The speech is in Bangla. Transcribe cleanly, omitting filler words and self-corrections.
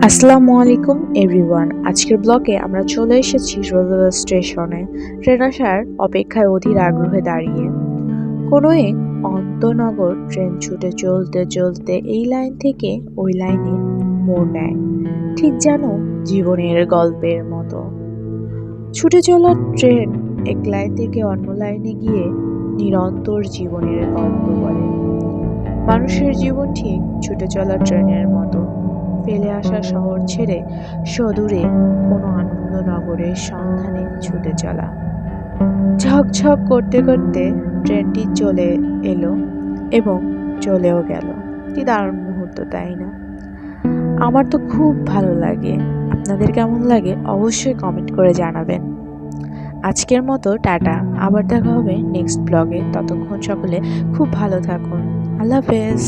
আসসালামু আলাইকুম এভরিওয়ান। আজকের ব্লগে আমরা চলে এসেছি রেলওয়ে স্টেশনে। ট্রেন আসার অপেক্ষায় অধীর আগ্রহে দাঁড়িয়ে। কোনো এক অন্তনগর ট্রেন ছুটে চলতে চলতে এই লাইন থেকে ওই লাইনে মোড় নেয়, ঠিক যেন জীবনের গল্পের মতো। ছুটে চলা ট্রেন এক লাইন থেকে অন্য লাইনে গিয়ে নিরন্তর জীবনের গল্প বলে। মানুষের জীবন ঠিক ছুটে চলা ট্রেনের মতো, ফেলে আসা শহর ছেড়ে সদূরে কোনো আনন্দনগরের সন্ধানে ছুটে চলা। ঝকঝক করতে করতে ট্রেনটি চলে এলো এবং চলেও গেল। কি দারুণ মুহূর্ত, তাই না? আমার তো খুব ভালো লাগে। আপনাদের কেমন লাগে অবশ্যই কমেন্ট করে জানাবেন। আজকের মতো টাটা, আবার দেখা হবে নেক্সট ব্লগে। ততক্ষণ সকলে খুব ভালো থাকুন। আল্লাহ হাফেজ।